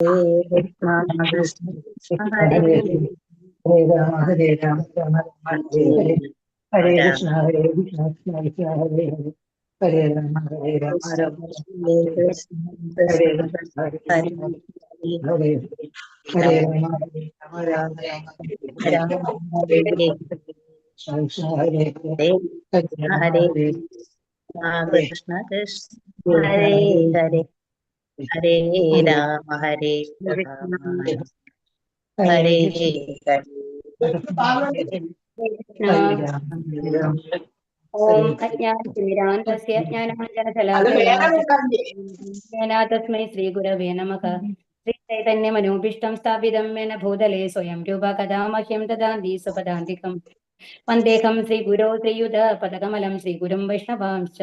Hare Krishna, Krishna Krishna, Hare Hare Hare, Hare Rama, Hare Rama, Rama Rama, Hare Hare, Hare Krishna, Hare Krishna, Krishna Krishna, Hare Hare, Hare Rama, Hare Rama, Rama Rama, Hare Hare, Hare Krishna, Hare Krishna, Hare Hare, Hare Rama, Hare Rama, Rama Rama, Hare Hare, Hare Krishna, Krishna Hare Hare, Hare Rama, Hare Hare, Krishna Krishna Hare Hare Hare Hare Hare Rama Hare Rama Hare Hare Krishna, Hare Hare Krishna Rama, Hare Rama, ओम Hare अज्ञानतिमिरान्धस्य ज्ञानाञ्जनशलाकया चक्षुरुन्मीलितं तस्मै श्रीगुरवे नमः। श्रीचैतन्यमनोभीष्टं स्थापितं येन भूतले स्वयं रूपा कदा मह्यं ददाति स्वपदान्तिकम्। वन्देकं श्रीगुरो श्रीयुतपदकमलं श्रीगुरुं वैष्णवांश्च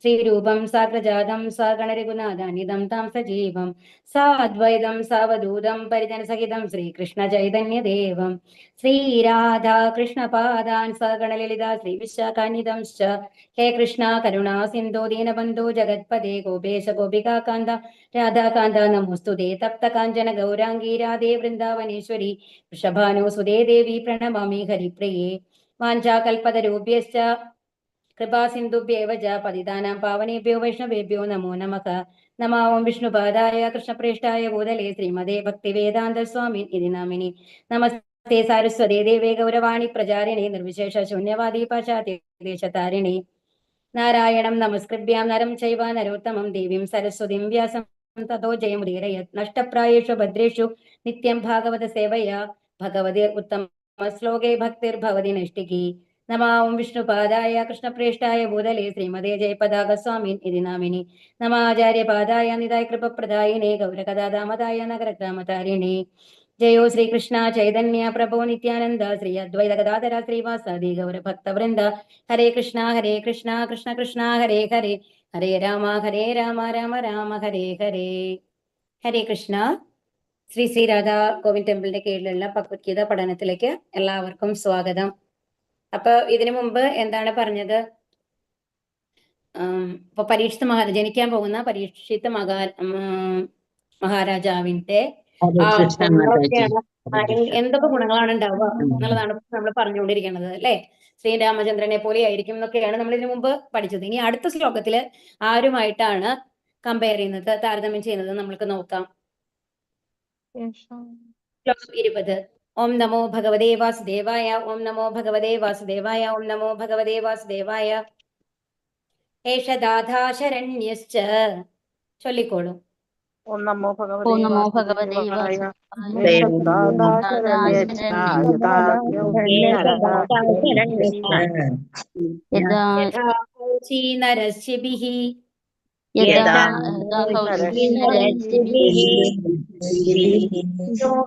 श्रीरूपं साग्रजातं सागणरघुनाथानिदं तां सजीवं साद्वैतं सावधूतं परिजनसहितं श्रीकृष्णचैतन्यदेवं श्रीराधा कृष्णपादान् सगणललिता श्रीविशाखानिदंश्च हे कृष्णा करुणा सिन्धो दीनबन्धो जगत्पदे गोपेश गोपिकान्त राधाकान्त नमोऽस्तुते तप्तकाञ्चन गौराङ्गी राधे वृन्दावनेश्वरी वृषभानुसुते देवी प्रणमामि हरिप्रिये वाञ्छाकल्पतरुभ्यश्च कृपासिन्धुभ्येव च पतितानां पावनेभ्यो वैष्णवेभ्यो नमो नमः। नमो विष्णुपादाय कृष्णप्रेष्ठाय भूतले श्रीमदे भक्तिवेदान्तस्वामिन् इति नामिनि नमस्ते सारस्वते देवे गौरवाणी प्रचारिणे निर्विशेष शून्यवादी पाश्चात्यदेशतारिणे नारायणं नमस्कृभ्यां नरं चैव नरोत्तमं देवीं सरस्वतीं व्यासं ततो जयमुदीरयत् नष्टप्रायेषु भद्रेषु नित्यं भागवत सेवया भगवते उत्तमश्लोके भक्तिर्भवति नैष्टिकी। नमो विष्णुपादाय कृष्णप्रेष्ठाय भूतले श्रीमदे जयपदाकस्वामिन् इति नामिनि नमाचार्यपादाय निधाय कृपप्रदायिने गौरकदादामदाय नगरग्रामतारिणे जयो श्रीकृष्ण चैतन्य प्रभो नित्यानन्द श्री अद्वैत गदाधर श्रीवासादि गौरभक्तवृन्द हरे कृष्णा कृष्ण कृष्ण हरे हरे हरे राम राम राम हरे हरे ഹരേ കൃഷ്ണ. ശ്രീ ശ്രീ രാധാ ഗോവിന്ദ് ടെമ്പിളിന്റെ കീഴിലുള്ള ഭഗവത്ഗീത പഠനത്തിലേക്ക് എല്ലാവർക്കും സ്വാഗതം. അപ്പൊ ഇതിനു മുമ്പ് എന്താണ് പറഞ്ഞത്? ഇപ്പൊ ജനിക്കാൻ പോകുന്ന പരീക്ഷിത് മഹാരാജാവിന്റെ ഗുണങ്ങളൊക്കെയാണ്, എന്തൊക്കെ ഗുണങ്ങളാണ് ഉണ്ടാവുക എന്നുള്ളതാണ് നമ്മൾ പറഞ്ഞുകൊണ്ടിരിക്കുന്നത് അല്ലെ. ശ്രീരാമചന്ദ്രനെ പോലെ ആയിരിക്കും എന്നൊക്കെയാണ് നമ്മൾ ഇതിനു മുമ്പ് പഠിച്ചത്. ഇനി അടുത്ത ശ്ലോകത്തില് ആരുമായിട്ടാണ് കമ്പയർ ചെയ്യുന്നത്, താരതമ്യം ചെയ്യുന്നത് നമ്മൾക്ക് നോക്കാം. ശ്ലോകം 20. ഓം നമോ ഭഗവതേ വാസുദേവായ ഓം നമോ ഭഗവതേ വാസുദേവായ ഓം നമോ ഭഗവതേ വാസുദേവായ. ഏഷ ദാധാശരണ്യശ്ച. ചൊല്ലിക്കോളൂ. ഓം നമോ ഭഗവതേ ഓം നമോ ഭഗവതേ വാസുദേവായ നരശിഭിഃ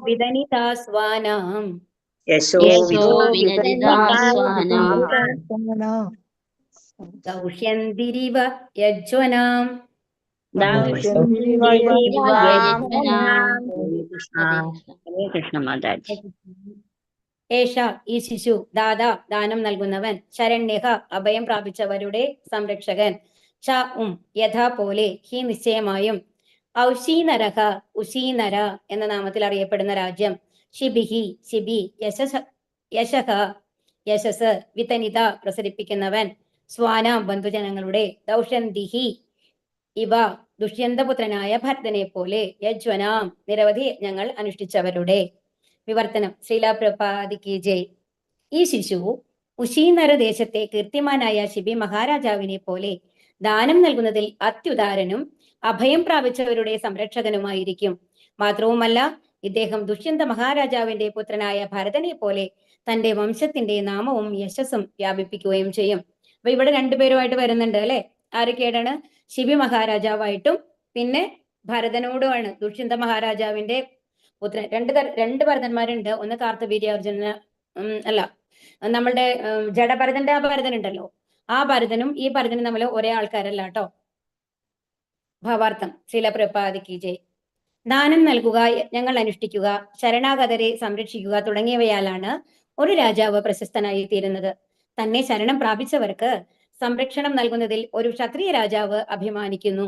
വിദനിതാ സ്വാനാം ഗൗഹ്യന്തിരിവ യജ്വനാം ഏഷ ഈ ശിശു, ദാദാ ദാനം നൽകുന്നവൻ, ശരണ്യഹ അഭയം പ്രാപിച്ചവരുടെ സംരക്ഷകൻ, ച യഥാ പോലെ, ഹി നിശ്ചയമായും, ഔഷീനരഹ ഉഷീനര എന്ന നാമത്തിൽ അറിയപ്പെടുന്ന രാജ്യം, ശിബിഹി ശിബി യശഹ യശസ്, വിതനിത പ്രസരിപ്പിക്കുന്നവൻ, സ്വാനാം ബന്ധുജനങ്ങളുടെ, ദൗഷന്തിഹി ഇവ ദുഷ്യന്തപുത്രനായ ഭരതനെ പോലെ, യജ്വനാം നിരവധി യജ്ഞങ്ങൾ അനുഷ്ഠിച്ചവരുടെ. വിവർത്തനം. ശ്രീല പ്രഭാതിക്ക് ജയ്. ഈ ശിശു ഉഷീനര ദേശത്തെ കീർത്തിമാനായ ശിബി മഹാരാജാവിനെ പോലെ ദാനം നൽകുന്നതിൽ അത്യുദാരനും അഭയം പ്രാപിച്ചവരുടെ സംരക്ഷകനുമായിരിക്കും. മാത്രവുമല്ല, ഇദ്ദേഹം ദുഷ്യന്ത മഹാരാജാവിന്റെ പുത്രനായ ഭരതനെ പോലെ തന്റെ വംശത്തിന്റെ നാമവും യശസ്സും വ്യാപിപ്പിക്കുകയും ചെയ്യും. അപ്പൊ ഇവിടെ രണ്ടുപേരുമായിട്ട് വരുന്നുണ്ട് അല്ലെ. ആരൊക്കെയാണ്? ശിബി മഹാരാജാവായിട്ടും പിന്നെ ഭരതനോടുമാണ്. ദുഷ്യന്ത മഹാരാജാവിന്റെ പുത്രൻ. രണ്ട് ഭരതന്മാരുണ്ട്. ഒന്ന് കാർത്തവീര്യാർജുന, അല്ല, നമ്മളുടെ ജഡഭരതന്റെ ആ ഭരതൻ ഉണ്ടല്ലോ, ആ ഭരതനും ഈ ഭരതനും തമ്മിൽ ഒരേ ആൾക്കാരല്ല കേട്ടോ. ഭാവാർത്ഥം. ശീലപ്രപാദിക്ക് ജയ്. ദാനം നൽകുക, യജ്ഞങ്ങൾ അനുഷ്ഠിക്കുക, ശരണാഗതരെ സംരക്ഷിക്കുക തുടങ്ങിയവയാലാണ് ഒരു രാജാവ് പ്രശസ്തനായി തീരുന്നത്. തന്നെ ശരണം പ്രാപിച്ചവർക്ക് സംരക്ഷണം നൽകുന്നതിൽ ഒരു ക്ഷത്രിയ രാജാവ് അഭിമാനിക്കുന്നു.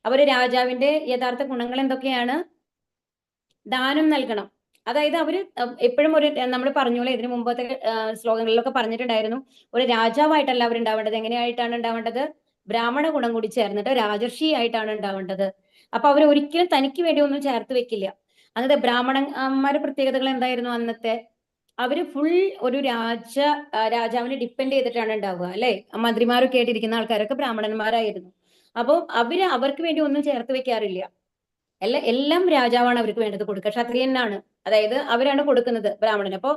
ഒരു രാജാവിന്റെ യഥാർത്ഥ ഗുണങ്ങൾ എന്തൊക്കെയാണ്? ദാനം നൽകണം. അതായത് അവര് എപ്പോഴും ഒരു നമ്മൾ പറഞ്ഞോളെ ഇതിനു മുമ്പത്തെ ശ്ലോകങ്ങളിലൊക്കെ പറഞ്ഞിട്ടുണ്ടായിരുന്നു, ഒരു രാജാവായിട്ടല്ല അവരുണ്ടാവേണ്ടത്. എങ്ങനെയായിട്ടാണ് ഉണ്ടാവേണ്ടത്? ബ്രാഹ്മണ ഗുണം കൂടി ചേർന്നിട്ട് രാജർഷി ആയിട്ടാണ് ഉണ്ടാവേണ്ടത്. അപ്പൊ അവർ ഒരിക്കലും തനിക്ക് വേണ്ടി ഒന്നും ചേർത്ത് വെക്കില്ല. അന്നത്തെ ബ്രാഹ്മണന്മാരുടെ പ്രത്യേകതകൾ എന്തായിരുന്നു? അന്നത്തെ അവര് ഫുൾ ഒരു രാജാവിനെ ഡിപ്പെൻഡ് ചെയ്തിട്ടാണ് ഉണ്ടാവുക, അല്ലെ? മന്ത്രിമാരൊക്കെ ആയിട്ടിരിക്കുന്ന ആൾക്കാരൊക്കെ ബ്രാഹ്മണന്മാരായിരുന്നു. അപ്പൊ അവർക്ക് വേണ്ടി ഒന്നും ചേർത്ത് വെക്കാറില്ല. എല്ലാം രാജാവാണ് അവർക്ക് വേണ്ടത് കൊടുക്കുക. ക്ഷത്രിയനാണ്, അതായത് അവരാണ് കൊടുക്കുന്നത് ബ്രാഹ്മണന്. അപ്പോ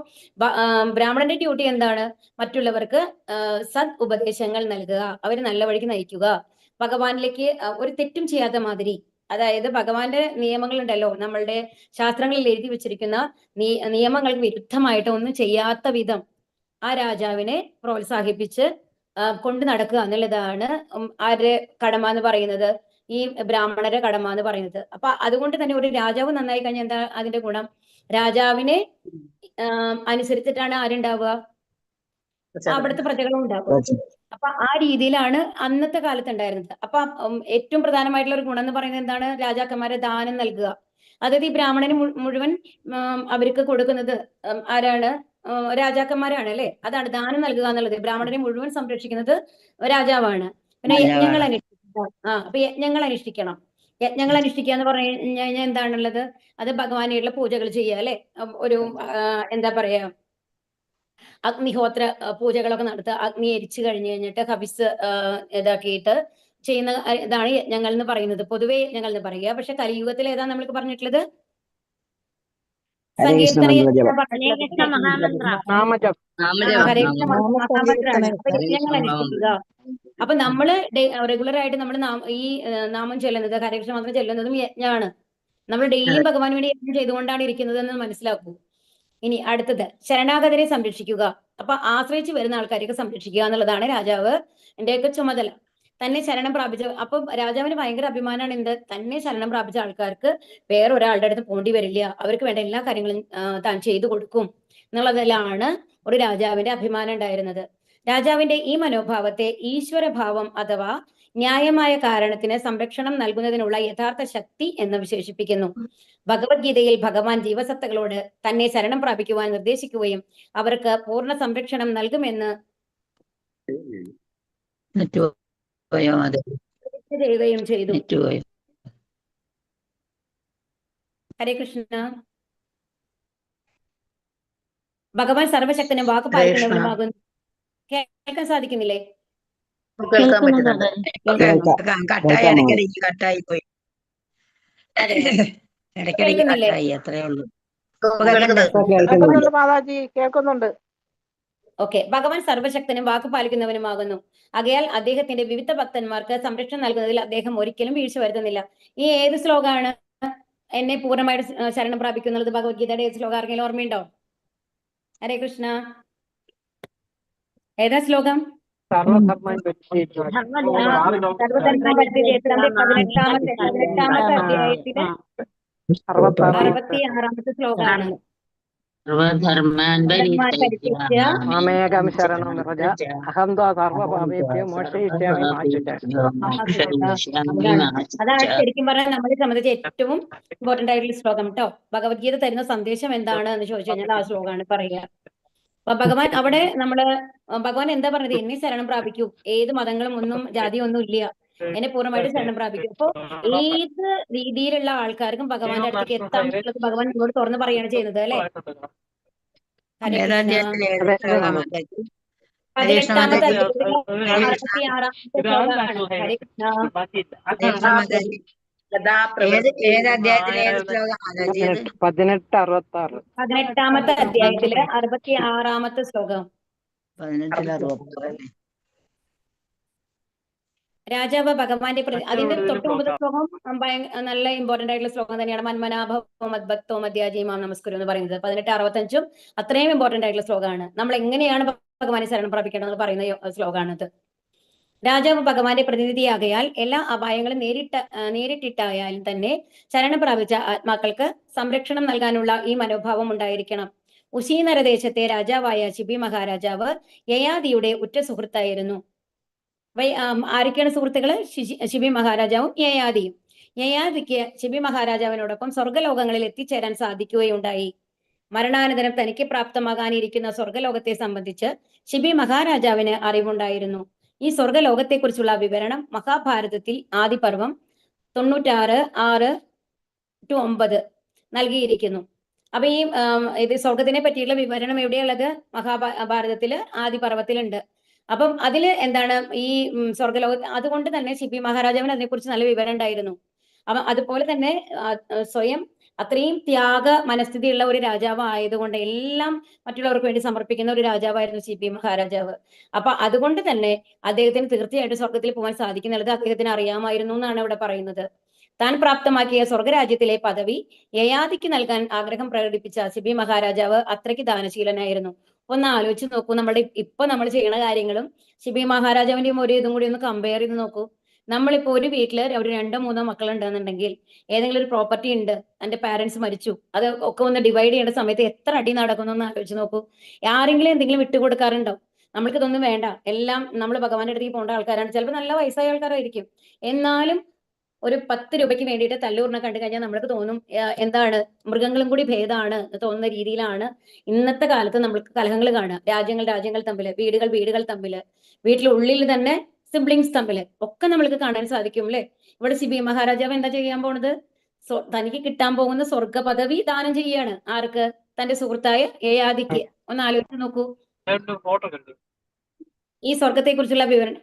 ബ്രാഹ്മണന്റെ ഡ്യൂട്ടി എന്താണ്? മറ്റുള്ളവർക്ക് സദ് ഉപദേശങ്ങൾ നൽകുക, അവര് നല്ല വഴിക്ക് നയിക്കുക, ഭഗവാനിലേക്ക് ഒരു തെറ്റും ചെയ്യാത്ത മാതിരി. അതായത് ഭഗവാന്റെ നിയമങ്ങൾ ഉണ്ടല്ലോ, നമ്മളുടെ ശാസ്ത്രങ്ങളിൽ എഴുതി വെച്ചിരിക്കുന്ന നിയമങ്ങൾക്ക് വിരുദ്ധമായിട്ട് ഒന്നും ചെയ്യാത്ത വിധം ആ രാജാവിനെ പ്രോത്സാഹിപ്പിച്ച് കൊണ്ടു നടക്കുക എന്നുള്ളതാണ് ആരുടെ കടമ എന്ന് പറയുന്നത്? ഈ ബ്രാഹ്മണരുടെ കടമ എന്ന് പറയുന്നത്. അപ്പൊ അതുകൊണ്ട് തന്നെ ഒരു രാജാവ് നന്നായി കഴിഞ്ഞാൽ എന്താ അതിന്റെ ഗുണം? രാജാവിനെ അനുസരിച്ചിട്ടാണ് ആരുണ്ടാവുക? അവിടുത്തെ പ്രജകളും ഉണ്ടാവുക. അപ്പൊ ആ രീതിയിലാണ് അന്നത്തെ കാലത്ത് ഉണ്ടായിരുന്നത്. അപ്പൊ ഏറ്റവും പ്രധാനമായിട്ടുള്ള ഒരു ഗുണം എന്ന് പറയുന്നത് എന്താണ്? രാജാക്കന്മാരെ ദാനം നൽകുക. അതായത് ഈ ബ്രാഹ്മണന് മുഴുവൻ അവർക്ക് കൊടുക്കുന്നത് ആരാണ്? രാജാക്കന്മാരാണ്, അല്ലെ? അതാണ് ദാനം നൽകുക എന്നുള്ളത്. ബ്രാഹ്മണനെ മുഴുവൻ സംരക്ഷിക്കുന്നത് രാജാവാണ്. പിന്നെ യജ്ഞങ്ങൾ അനുഷ്ഠിക്കുക. അപ്പൊ യജ്ഞങ്ങൾ അനുഷ്ഠിക്കണം. യജ്ഞങ്ങൾ അനുഷ്ഠിക്കുക എന്ന് പറഞ്ഞു കഴിഞ്ഞാൽ എന്താണുള്ളത്? അത് ഭഗവാനായിട്ടുള്ള പൂജകൾ ചെയ്യുക, അല്ലെ? ഒരു എന്താ പറയാ, അഗ്നിഹോത്ര പൂജകളൊക്കെ നടത്തുക. അഗ്നി എരിച്ചു കഴിഞ്ഞിട്ട് ഹവിസ് ഇതാക്കിയിട്ട് ചെയ്യുന്ന ഇതാണ് യജ്ഞങ്ങൾ എന്ന് പറയുന്നത്. പൊതുവെ യജ്ഞങ്ങൾ എന്ന് പറയുക. പക്ഷെ കലിയുഗത്തിൽ ഏതാ നമ്മൾക്ക് പറഞ്ഞിട്ടുള്ളത്? സങ്കീർത്തന യജ്ഞങ്ങൾ അനുഷ്ഠിക്കുക. അപ്പൊ നമ്മള് റെഗുലർ ആയിട്ട് നമ്മൾ ഈ നാമം ചൊല്ലുന്നത്, ഹരേകൃഷ്ണ മന്ത്രം ചൊല്ലുന്നതും യജ്ഞമാണ്. നമ്മൾ ഡെയിലിയും ഭഗവാന് വേണ്ടി യജ്ഞം ചെയ്തുകൊണ്ടാണ് ഇരിക്കുന്നത് എന്ന് മനസ്സിലാക്കൂ. ഇനി അടുത്തത്, ശരണാഗതരെ സംരക്ഷിക്കുക. അപ്പൊ ആശ്രയിച്ച് വരുന്ന ആൾക്കാരെയൊക്കെ സംരക്ഷിക്കുക എന്നുള്ളതാണ് രാജാവ് എന്റെയൊക്കെ ചുമതല. തന്നെ ശരണം പ്രാപിച്ച, അപ്പൊ രാജാവിന് ഭയങ്കര അഭിമാനമാണ് എന്ത്? തന്നെ ശരണം പ്രാപിച്ച ആൾക്കാർക്ക് വേറെ ഒരാളുടെ അടുത്ത് പോണ്ടി വരില്ല, അവർക്ക് വേണ്ട എല്ലാ കാര്യങ്ങളും താൻ ചെയ്തു കൊടുക്കും എന്നുള്ളതിലാണ് ഒരു രാജാവിന്റെ അഭിമാനം ഉണ്ടായിരുന്നത്. രാജാവിന്റെ ഈ മനോഭാവത്തെ ഈശ്വരഭാവം അഥവാ ന്യായമായ കാരണത്തിന് സംരക്ഷണം നൽകുന്നതിനുള്ള യഥാർത്ഥ ശക്തി എന്ന് വിശേഷിപ്പിക്കുന്നു. ഭഗവത്ഗീതയിൽ ഭഗവാൻ ജീവസത്തകളോട് തന്നെ ശരണം പ്രാപിക്കുവാൻ നിർദ്ദേശിക്കുകയും അവർക്ക് പൂർണ്ണ സംരക്ഷണം നൽകുമെന്ന് ചെയ്യുകയും ചെയ്തു. ഹരേ കൃഷ്ണ. ഭഗവാൻ സർവശക്തനും വാക്ക് പാലിക്കുന്നവനുമാകുന്നു. കേൾക്കാൻ സാധിക്കുന്നില്ലേ? മാതാജി കേൾക്കുന്നുണ്ട്. ഓക്കെ. ഭഗവാൻ സർവശക്തനും വാക്ക് പാലിക്കുന്നവനുമാകുന്നു. ആകയാൽ അദ്ദേഹത്തിന്റെ വിവിധ ഭക്തന്മാർക്ക് സംരക്ഷണം നൽകുന്നതിൽ അദ്ദേഹം ഒരിക്കലും വീഴ്ച വരുത്തുന്നില്ല. ഈ ഏത് ശ്ലോകമാണ് എന്നെ പൂർണ്ണമായിട്ട് ശരണം പ്രാപിക്കുന്നത്? ഭഗവത്ഗീതയുടെ ഏത് ശ്ലോകം ആർക്കെങ്കിലും ഓർമ്മയുണ്ടോ? ഹരേ കൃഷ്ണ. ഏതാ ശ്ലോകം? സർവധർമ്മ അധ്യായത്തില് 66-ാമത്തെ ശ്ലോകമാണ്. മാമേകം ശരണം വ്രജ അഹം ത്വാ സർവ്വപാപേഭ്യോ മോക്ഷയിഷ്യാമി മാ ശുചഃ. അതാണ് ശരിക്കും പറഞ്ഞാൽ നമ്മളെ സംബന്ധിച്ച് ഏറ്റവും ഇമ്പോർട്ടന്റ് ആയിട്ടുള്ള ശ്ലോകം കേട്ടോ. ഭഗവത്ഗീത തരുന്ന സന്ദേശം എന്താണ് എന്ന് ചോദിച്ചു കഴിഞ്ഞാൽ ആ ശ്ലോകമാണ് പറയുക. അപ്പൊ ഭഗവാൻ അവിടെ ഭഗവാൻ എന്താ പറഞ്ഞത്? എന്നെ ശരണം പ്രാപിക്കൂ. ഏത് മതങ്ങളും ഒന്നും ജാതിയും ഒന്നും ഇല്ല, എന്നെ പൂർണ്ണമായിട്ട് ശരണം പ്രാപിക്കും. അപ്പൊ ഏത് രീതിയിലുള്ള ആൾക്കാർക്കും ഭഗവാന്റെ അടുത്തേക്ക് എത്താൻ പറ്റുന്നത് ഭഗവാൻ നിങ്ങളോട് തുറന്ന് പറയുകയാണ് ചെയ്യുന്നത്, അല്ലെ? ഹരേ കൃഷ്ണ. 18-ാമത്തെ അധ്യായത്തിലെ 66-ാമത്തെ ശ്ലോകമാണ്. ഹരേ കൃഷ്ണ. 18-ാമത്തെ അധ്യായത്തിലെ 66-ാമത്തെ ശ്ലോകം. രാജാവ് ഭഗവാന്റെ അതിന്റെ തൊട്ട് മുമ്പത്തെ ശ്ലോകം നല്ല ഇമ്പോർട്ടന്റ് ആയിട്ടുള്ള ശ്ലോകം തന്നെയാണ്. മന്മനാഭവോ മദ്ഭക്തോ മദ്യാജീമാം നമസ്കുരു എന്ന് പറയുന്നത് 18-65 അത്രയും ഇമ്പോർട്ടന്റ് ആയിട്ടുള്ള ശ്ലോകമാണ്. നമ്മൾ എങ്ങനെയാണ് ഭഗവാനെ ശരണം പ്രാപിക്കേണ്ടത് പറയുന്ന ശ്ലോകമാണിത്. രാജാവ് ഭഗവാന്റെ പ്രതിനിധിയാകയാൽ എല്ലാ അപായങ്ങളും നേരിട്ടിട്ടായാലും തന്നെ ശരണം പ്രാപിച്ച ആത്മാക്കൾക്ക് സംരക്ഷണം നൽകാനുള്ള ഈ മനോഭാവം ഉണ്ടായിരിക്കണം. ഉശീനരദേശത്തെ രാജാവായ ശിബി മഹാരാജാവ് യയാതിയുടെ ഉറ്റ സുഹൃത്തായിരുന്നു. ആരൊക്കെയാണ് സുഹൃത്തുക്കള്? ശിബി മഹാരാജാവും യയാതിയും. യയാതിക്ക് ശിബി മഹാരാജാവിനോടൊപ്പം സ്വർഗലോകങ്ങളിൽ എത്തിച്ചേരാൻ സാധിക്കുകയുണ്ടായി. മരണാനന്തരം തനിക്ക് പ്രാപ്തമാകാനിരിക്കുന്ന സ്വർഗലോകത്തെ സംബന്ധിച്ച് ശിബി മഹാരാജാവിന് അറിവുണ്ടായിരുന്നു. ഈ സ്വർഗലോകത്തെക്കുറിച്ചുള്ള വിവരണം മഹാഭാരതത്തിൽ ആദിപർവം 96:6-9 നൽകിയിരിക്കുന്നു. അപ്പൊ ഈ ഇത് സ്വർഗത്തിനെ പറ്റിയുള്ള വിവരണം എവിടെയുള്ളത്? മഹാഭാരതത്തില് ആദിപർവത്തിലുണ്ട്. അപ്പം അതില് എന്താണ് ഈ സ്വർഗലോക, അതുകൊണ്ട് തന്നെ ശിബി മഹാരാജാവിന് അതിനെക്കുറിച്ച് നല്ല വിവരം ഉണ്ടായിരുന്നു. അപ്പൊ അതുപോലെ തന്നെ സ്വയം അത്രയും ത്യാഗ മനസ്ഥിതിയുള്ള ഒരു രാജാവ് ആയതുകൊണ്ട് എല്ലാം മറ്റുള്ളവർക്ക് വേണ്ടി സമർപ്പിക്കുന്ന ഒരു രാജാവായിരുന്നു ശിബി മഹാരാജാവ്. അപ്പൊ അതുകൊണ്ട് തന്നെ അദ്ദേഹത്തിന് തീർച്ചയായിട്ടും സ്വർഗത്തിൽ പോകാൻ സാധിക്കുന്നുള്ളത് അദ്ദേഹത്തിന് അറിയാമായിരുന്നു എന്നാണ് ഇവിടെ പറയുന്നത്. താൻ പ്രാപ്തമാക്കിയ സ്വർഗരാജ്യത്തിലെ പദവി യയാതിക്ക് നൽകാൻ ആഗ്രഹം പ്രകടിപ്പിച്ച ശിബി മഹാരാജാവ് അത്രയ്ക്ക് ദാനശീലനായിരുന്നു. ഒന്ന് ആലോചിച്ച് നോക്കൂ, നമ്മുടെ ഇപ്പൊ നമ്മൾ ചെയ്യുന്ന കാര്യങ്ങളും ശിബി മഹാരാജാവിന്റെയും ഒരു ഇതും കൂടി ഒന്ന് കമ്പയർ ചെയ്ത് നോക്കൂ. നമ്മളിപ്പോ ഒരു വീട്ടില് ഒരു 2-3 മക്കളുണ്ടെന്നുണ്ടെങ്കിൽ, ഏതെങ്കിലും ഒരു പ്രോപ്പർട്ടി ഉണ്ട്, എന്റെ പാരന്റ്സ് മരിച്ചു, അത് ഒക്കെ ഒന്ന് ഡിവൈഡ് ചെയ്യേണ്ട സമയത്ത് എത്ര അടി നടക്കുന്നു എന്ന് ആലോചിച്ച് നോക്കൂ. ആരെങ്കിലും എന്തെങ്കിലും വിട്ടുകൊടുക്കാറുണ്ടോ? നമ്മൾക്ക് ഇതൊന്നും വേണ്ട, എല്ലാം നമ്മൾ ഭഗവാന്റെ അടുത്തേക്ക് പോകേണ്ട ആൾക്കാരാണ്. ചിലപ്പോൾ നല്ല വയസ്സായ ആൾക്കാരായിരിക്കും, എന്നാലും ഒരു 10 രൂപയ്ക്ക് വേണ്ടിയിട്ട് തല്ലൂറിനെ കണ്ടു കഴിഞ്ഞാൽ നമ്മൾക്ക് തോന്നും എന്താണ്, മൃഗങ്ങളും കൂടി ഭേദമാണ് എന്ന് തോന്നുന്ന രീതിയിലാണ് ഇന്നത്തെ കാലത്ത് നമ്മൾക്ക് കലഹങ്ങൾ കാണുക. രാജ്യങ്ങൾ തമ്മില്, വീടുകൾ തമ്മില്, വീട്ടിലുള്ളിൽ തന്നെ സിബ്ലിങ്സ് തമ്മില് ഒക്കെ നമ്മൾക്ക് കാണാൻ സാധിക്കും അല്ലെ. ഇവിടെ ശിബി മഹാരാജാവ് എന്താ ചെയ്യാൻ പോണത്? തനിക്ക് കിട്ടാൻ പോകുന്ന സ്വർഗ പദവി ദാനം ചെയ്യാണ്. ആർക്ക്? തന്റെ സുഹൃത്തായ യയാതിക്ക്. ഒന്ന് ആലോചിച്ച് നോക്കൂ ഈ സ്വർഗത്തെ കുറിച്ചുള്ള വിവരണം.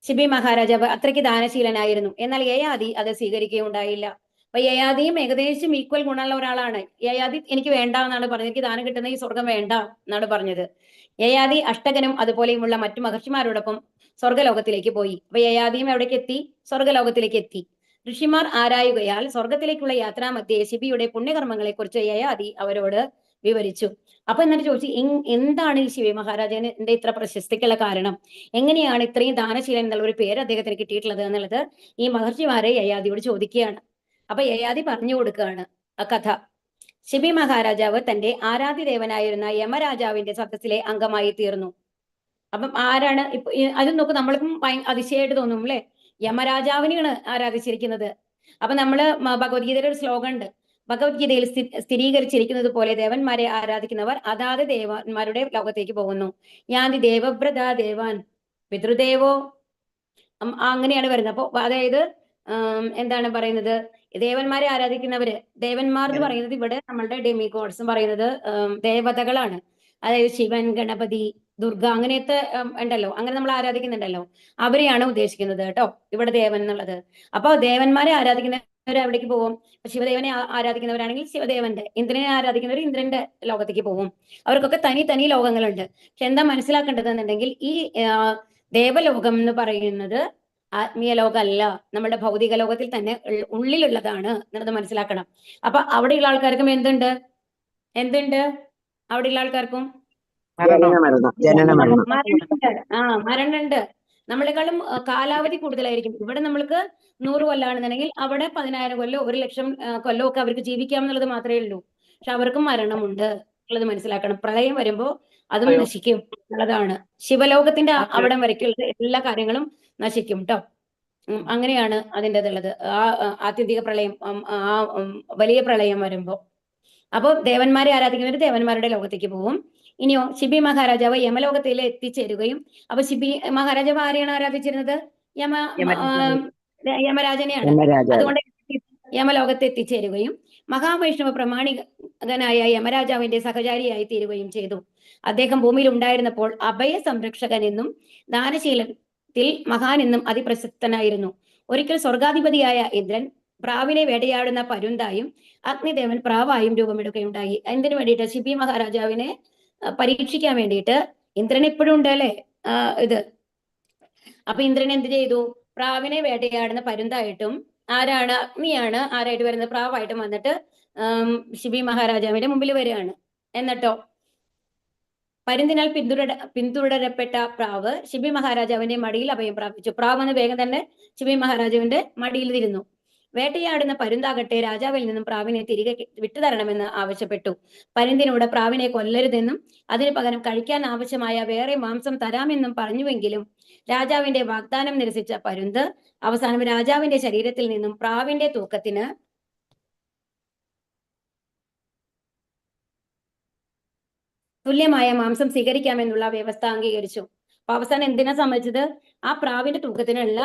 ശിബി മഹാരാജാവ് അത്രയ്ക്ക് ദാനശീലനായിരുന്നു. എന്നാൽ യയാതി അത് സ്വീകരിക്കുകയുണ്ടായില്ല. അപ്പൊ യയാതിയും ഏകദേശം ഈക്വൽ ഗുണമുള്ള ഒരാളാണ്. യയാതി എനിക്ക് വേണ്ട എന്നാണ് പറഞ്ഞത്, എനിക്ക് ദാനം കിട്ടുന്ന ഈ സ്വർഗം വേണ്ട എന്നാണ് പറഞ്ഞത്. യയാതി അഷ്ടകനും അതുപോലെയുമുള്ള മറ്റു മഹർഷിമാരോടൊപ്പം സ്വർഗലോകത്തിലേക്ക് പോയി. അപ്പൊ യയാതിയും എവിടേക്ക് എത്തി? സ്വർഗലോകത്തിലേക്ക് എത്തി. ഋഷിമാർ ആരായുകയാൽ സ്വർഗത്തിലേക്കുള്ള യാത്രാമധ്യേ ശിബിയുടെ പുണ്യകർമ്മങ്ങളെ കുറിച്ച് യയാതി അവരോട് വിവരിച്ചു. അപ്പൊ എന്നിട്ട് ചോദിച്ചു, എന്താണ് ഈ ശിബി മഹാരാജാവിന്റെ ഇത്ര പ്രശസ്തിക്കുള്ള കാരണം? എങ്ങനെയാണ് ഇത്രയും ദാനശീലൻ എന്നുള്ള ഒരു പേര് അദ്ദേഹത്തിന് കിട്ടിയിട്ടുള്ളത് എന്നുള്ളത് ഈ മഹർഷിമാരെ യയാതിയോട് ചോദിക്കുകയാണ്. അപ്പൊ യയാതി പറഞ്ഞു കൊടുക്കുകയാണ് ആ കഥ. ശിബി മഹാരാജാവ് തന്റെ ആരാധ്യദേവനായിരുന്ന യമരാജാവിന്റെ സദസ്സിലെ അംഗമായി തീർന്നു. അപ്പം ആരാണ് ഇപ്പൊ അത് നോക്കൂ, നമ്മൾക്കും അതിശയമായിട്ട് തോന്നും അല്ലെ, യമരാജാവിനെയാണ് ആരാധിച്ചിരിക്കുന്നത്. അപ്പൊ നമ്മള് ഭഗവത്ഗീതയുടെ ഒരു ശ്ലോകം ഉണ്ട്, ഭഗവത്ഗീതയിൽ സ്ഥിരീകരിച്ചിരിക്കുന്നത് പോലെ ദേവന്മാരെ ആരാധിക്കുന്നവർ അതാത് ദേവന്മാരുടെ ലോകത്തേക്ക് പോകുന്നു. യാതി ദേവവ്രത ദേവാൻ പിതൃദേവോ, അങ്ങനെയാണ് വരുന്നത്. അപ്പൊ അതായത് എന്താണ് പറയുന്നത്, ദേവന്മാരെ ആരാധിക്കുന്നവര്, ദേവന്മാർ എന്ന് പറയുന്നത് ഇവിടെ നമ്മളുടെ ഡെമിഗോഡ്സ് പറയുന്നത് ദേവതകളാണ്. അതായത് ശിവൻ, ഗണപതി, ദുർഗ, അങ്ങനെയൊക്കെ ഉണ്ടല്ലോ, അങ്ങനെ നമ്മൾ ആരാധിക്കുന്നുണ്ടല്ലോ, അവരെയാണ് ഉദ്ദേശിക്കുന്നത് കേട്ടോ ഇവിടെ ദേവൻ എന്നുള്ളത്. അപ്പൊ ദേവന്മാരെ ആരാധിക്കുന്നവർ എവിടേക്ക് പോകും? ശിവദേവനെ ആരാധിക്കുന്നവരാണെങ്കിൽ ശിവദേവന്റെ, ഇന്ദ്രനെ ആരാധിക്കുന്നവർ ഇന്ദ്രന്റെ ലോകത്തേക്ക് പോകും. അവർക്കൊക്കെ തനി ലോകങ്ങളുണ്ട്. പക്ഷെ എന്താ മനസ്സിലാക്കേണ്ടത് എന്നുണ്ടെങ്കിൽ, ഈ ദേവലോകം എന്ന് പറയുന്നത് ആത്മീയ ലോകമല്ല, നമ്മുടെ ഭൗതിക ലോകത്തിൽ തന്നെ ഉള്ളിലുള്ളതാണ് എന്നുള്ളത് മനസ്സിലാക്കണം. അപ്പൊ അവിടെയുള്ള ആൾക്കാർക്കും എന്തുണ്ട്? അവിടെയുള്ള ആൾക്കാർക്കും മരണുണ്ട്. നമ്മളെക്കാളും കാലാവധി കൂടുതലായിരിക്കും. ഇവിടെ നമ്മൾക്ക് 100 കൊല്ലാണെന്നുണ്ടെങ്കിൽ അവിടെ 10,000 കൊല്ലോ 1,00,000 കൊല്ലോ ഒക്കെ അവർക്ക് ജീവിക്കാം എന്നുള്ളത് മാത്രമേ ഉള്ളൂ. പക്ഷെ അവർക്കും മരണമുണ്ട് എന്നുള്ളത് മനസ്സിലാക്കണം. പ്രളയം വരുമ്പോ അതും നശിക്കും എന്നുള്ളതാണ്. ശിവലോകത്തിന്റെ അവിടം വരയ്ക്കുള്ള എല്ലാ കാര്യങ്ങളും നശിക്കും കേട്ടോ. അങ്ങനെയാണ് അതിൻ്റെ ഉള്ളത്. ആ ആത്യന്തിക പ്രളയം, ആ വലിയ പ്രളയം വരുമ്പോ. അപ്പോൾ ദേവന്മാരെ ആരാധിക്കുന്നവർ ദേവന്മാരുടെ ലോകത്തേക്ക് പോകും. ഇനിയോ ശിബി മഹാരാജാവ് യമലോകത്തിൽ എത്തിച്ചേരുകയും, അപ്പൊ ശിബി മഹാരാജാവ് ആരെയാണ് ആരാധിച്ചിരുന്നത്? യമരാജനെയാണ്. അതുകൊണ്ട് യമലോകത്ത് എത്തിച്ചേരുകയും മഹാവൈഷ്ണവ പ്രമാണികനായ യമരാജാവിന്റെ സഹചാരിയായി തീരുകയും ചെയ്തു. അദ്ദേഹം ഭൂമിയിൽ ഉണ്ടായിരുന്നപ്പോൾ അഭയ സംരക്ഷകൻ എന്നും ദാനശീലത്തിൽ മഹാൻ എന്നും അതിപ്രശസ്തനായിരുന്നു. ഒരിക്കൽ സ്വർഗാധിപതിയായ ഇന്ദ്രൻ പ്രാവിനെ വേട്ടയാടുന്ന പരുന്തായും അഗ്നിദേവൻ പ്രാവായും രൂപമെടുക്കുകയുണ്ടായി. എന്തിനു വേണ്ടിയിട്ട്? ശിബി മഹാരാജാവിനെ പരീക്ഷിക്കാൻ വേണ്ടിയിട്ട്. ഇന്ദ്രൻ എപ്പോഴും ഉണ്ട് അല്ലെ ഇത്. അപ്പൊ ഇന്ദ്രൻ എന്ത് ചെയ്തു? പ്രാവിനെ വേട്ടയാടുന്ന പരുന്തായിട്ടും, ആരാണ്? അഗ്നിയാണ് ആരായിട്ട് വരുന്നത്? പ്രാവായിട്ടും വന്നിട്ട് ശിബി മഹാരാജാവിന്റെ മുമ്പിൽ വരികയാണ്. എന്നിട്ടോ പരുന്തിനാൽ പിന്തുടരപ്പെട്ട പ്രാവ് ശിബി മഹാരാജാവിന്റെ മടിയിൽ അഭയം പ്രാപിച്ചു. പ്രാവ് എന്ന് വേഗം തന്നെ ശിബി മഹാരാജാവിന്റെ മടിയിൽ ഇരുന്നു. വേട്ടയാടുന്ന പരുന്താകട്ടെ രാജാവിൽ നിന്നും പ്രാവിനെ തിരികെ വിട്ടുതരണമെന്ന് ആവശ്യപ്പെട്ടു. പരുന്തിനോട് പ്രാവിനെ കൊല്ലരുതെന്നും അതിനു പകരം കഴിക്കാൻ ആവശ്യമായ വേറെ മാംസം തരാമെന്നും പറഞ്ഞുവെങ്കിലും രാജാവിന്റെ വാഗ്ദാനം നിരസിച്ച പരുന്ത് അവസാനം രാജാവിന്റെ ശരീരത്തിൽ നിന്നും പ്രാവിന്റെ തൂക്കത്തിന് തുല്യമായ മാംസം സ്വീകരിക്കാമെന്നുള്ള വ്യവസ്ഥ അംഗീകരിച്ചു. അപ്പൊ അവസാനം എന്തിനാ സമ്മതിച്ചത്? ആ പ്രാവിന്റെ തൂക്കത്തിനുള്ള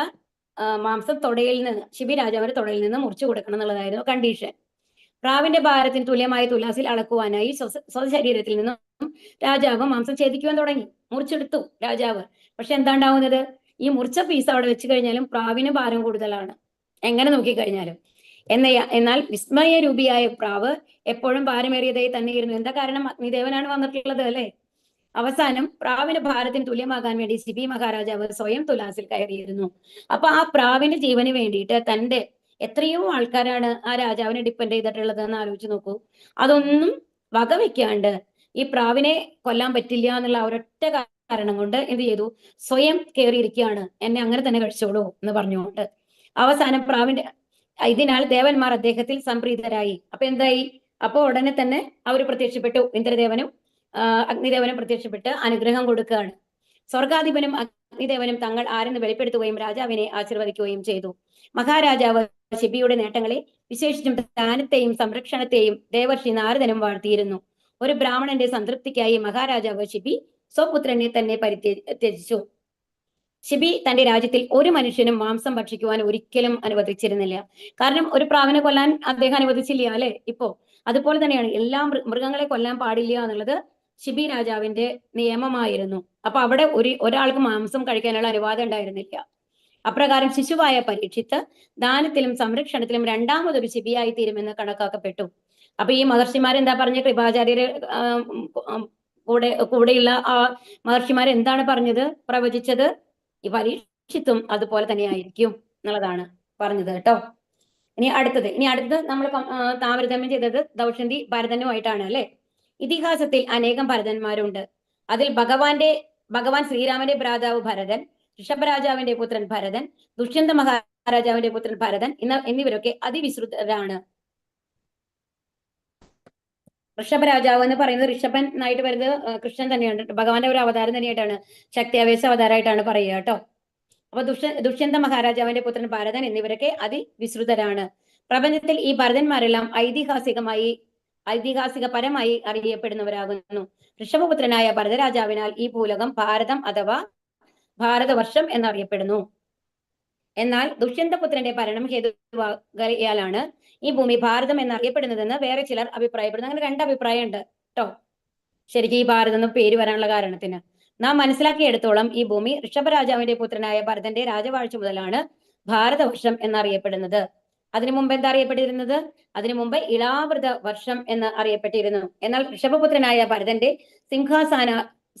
മാംസം തൊടയിൽ നിന്ന്, ശിബി രാജാവിന്റെ തൊടയിൽ നിന്ന് മുറിച്ചു കൊടുക്കണം എന്നുള്ളതായിരുന്നു കണ്ടീഷൻ. പ്രാവിന്റെ ഭാരത്തിന് തുല്യമായ തുലാസിൽ അളക്കുവാനായി സ്വശരീരത്തിൽ നിന്നും രാജാവ് മാംസം ഛേദിക്കുവാൻ തുടങ്ങി. മുറിച്ചെടുത്തു രാജാവ്. പക്ഷെ എന്താ ഉണ്ടാവുന്നത്? ഈ മുറിച്ച പീസ് അവിടെ വെച്ച് കഴിഞ്ഞാലും പ്രാവിന് ഭാരം കൂടുതലാണ്, എങ്ങനെ നോക്കിക്കഴിഞ്ഞാലും. എന്നാൽ വിസ്മയരൂപിയായ പ്രാവ് എപ്പോഴും ഭാരമേറിയതായി തന്നെയിരുന്നു. എന്താ കാരണം? അഗ്നിദേവനാണ് വന്നിട്ടുള്ളത് അല്ലെ. അവസാനം പ്രാവിന്റെ ഭാരത്തിന് തുല്യമാകാൻ വേണ്ടി ശിബി മഹാരാജാവ് സ്വയം തുലാസിൽ കയറിയിരുന്നു. അപ്പൊ ആ പ്രാവിന്റെ ജീവന് വേണ്ടിയിട്ട് തന്റെ എത്രയോ ആൾക്കാരാണ് ആ രാജാവിനെ ഡിപ്പെൻഡ് ചെയ്തിട്ടുള്ളത് എന്ന് ആലോചിച്ച് നോക്കൂ. അതൊന്നും വകവെക്കാണ്ട് ഈ പ്രാവിനെ കൊല്ലാൻ പറ്റില്ല എന്നുള്ള ഒരൊറ്റ കാരണം കൊണ്ട് എന്ത് ചെയ്തു? സ്വയം കയറിയിരിക്കുകയാണ്, എന്നെ അങ്ങനെ തന്നെ കഴിച്ചോളൂ എന്ന് പറഞ്ഞുകൊണ്ട്. അവസാനം ഇതിനാൽ ദേവന്മാർ അദ്ദേഹത്തിൽ സംപ്രീതരായി. അപ്പൊ എന്തായി? അപ്പൊ ഉടനെ തന്നെ അവർ പ്രത്യക്ഷപ്പെട്ടു. ഇന്ദ്രദേവനും അഗ്നിദേവനും പ്രത്യക്ഷപ്പെട്ട് അനുഗ്രഹം കൊടുക്കുകയാണ്. സ്വർഗാധിപനും അഗ്നിദേവനും തങ്ങൾ ആരെന്ന് വെളിപ്പെടുത്തുകയും രാജാവിനെ ആശീർവദിക്കുകയും ചെയ്തു. മഹാരാജാവ് ശിബിയുടെ നേട്ടങ്ങളെ, വിശേഷിച്ചും ദാനത്തെയും സംരക്ഷണത്തെയും ദേവർഷി നാരദനും വാഴ്ത്തിയിരുന്നു. ഒരു ബ്രാഹ്മണന്റെ സംതൃപ്തിക്കായി മഹാരാജാവ് ശിബി സ്വപുത്രനെ തന്നെ പരിത്യജിച്ചു. ശിബി തന്റെ രാജ്യത്തിൽ ഒരു മനുഷ്യനും മാംസം ഭക്ഷിക്കുവാൻ ഒരിക്കലും അനുവദിച്ചിരുന്നില്ല. കാരണം ഒരു പ്രാവിനെ കൊല്ലാൻ അദ്ദേഹം അനുവദിച്ചില്ല അല്ലെ. ഇപ്പോ അതുപോലെ തന്നെയാണ് എല്ലാ മൃഗങ്ങളെ കൊല്ലാൻ പാടില്ല എന്നുള്ളത് ശിബി രാജാവിന്റെ നിയമമായിരുന്നു. അപ്പൊ അവിടെ ഒരാൾക്ക് മാംസം കഴിക്കാനുള്ള അനുവാദം ഉണ്ടായിരുന്നില്ല. അപ്രകാരം ശിശുവായ പരീക്ഷിത്ത് ദാനത്തിലും സംരക്ഷണത്തിലും രണ്ടാമതൊരു ശിബിയായി തീരുമെന്ന് കണക്കാക്കപ്പെട്ടു. അപ്പൊ ഈ മഹർഷിമാരെന്താ പറഞ്ഞ? കൃപാചാര്യര് കൂടെയുള്ള ആ മഹർഷിമാർ എന്താണ് പറഞ്ഞത്, പ്രവചിച്ചത്? ഈ പരീക്ഷിത്തും അതുപോലെ തന്നെ ആയിരിക്കും എന്നുള്ളതാണ് പറഞ്ഞത് കേട്ടോ. ഇനി അടുത്തത് നമ്മൾ താരതമ്യം ചെയ്തത് ദൗഷന്തി ഭരതനുമായിട്ടാണ് അല്ലെ. ഇതിഹാസത്തിൽ അനേകം ഭരതന്മാരുണ്ട്. അതിൽ ഭഗവാൻ ശ്രീരാമന്റെ ഭ്രാതാവ് ഭരതൻ, ഋഷഭരാജാവിന്റെ പുത്രൻ ഭരതൻ, ദുഷ്യന്ത മഹാരാജാവിന്റെ പുത്രൻ ഭരതൻ എന്നിവരൊക്കെ അതിവിശ്രുതരാണ്. ഋഷഭരാജാവ് എന്ന് പറയുന്നത് ഋഷഭൻ എന്നായിട്ട് വരുന്നത് കൃഷ്ണൻ തന്നെയാണ്. ഭഗവാന്റെ ഒരു അവതാരം തന്നെയായിട്ടാണ്, ശക്തിയാവേശ അവതാരമായിട്ടാണ് പറയുക കേട്ടോ. അപ്പൊ ദുഷ്യന്ത മഹാരാജാവിന്റെ പുത്രൻ ഭരതൻ എന്നിവരൊക്കെ അതിവിശ്രുതരാണ്. പ്രപഞ്ചത്തിൽ ഈ ഭരതന്മാരെല്ലാം ഐതിഹാസികപരമായി അറിയപ്പെടുന്നവരാകുന്നു. ഋഷഭപുത്രനായ ഭരതരാജാവിനാൽ ഈ ഭൂലോകം ഭാരതം അഥവാ ഭാരതവർഷം എന്നറിയപ്പെടുന്നു. എന്നാൽ ദുഷ്യന്തപുത്രന്റെ ഭരണം ഹേതുവാകയാലാണ് ഈ ഭൂമി ഭാരതം എന്നറിയപ്പെടുന്നതെന്ന് വേറെ ചിലർ അഭിപ്രായപ്പെടുന്നു. അങ്ങനെ രണ്ട് അഭിപ്രായം ഉണ്ട് കേട്ടോ. ശരിക്കും ഈ ഭാരതം എന്ന പേര് വരാനുള്ള കാരണത്തിന് നാം മനസ്സിലാക്കിയെടുത്തോളം ഈ ഭൂമി ഋഷഭരാജാവിന്റെ പുത്രനായ ഭരതന്റെ രാജവാഴ്ച മുതലാണ് ഭാരതവർഷം എന്നറിയപ്പെടുന്നത്. അതിനു മുമ്പ് എന്താ അറിയപ്പെട്ടിരുന്നത്? അതിനു മുമ്പ് ഇളാവൃത വർഷം എന്ന് അറിയപ്പെട്ടിരുന്നു. എന്നാൽ ഋഷഭപുത്രനായ ഭരതന്റെ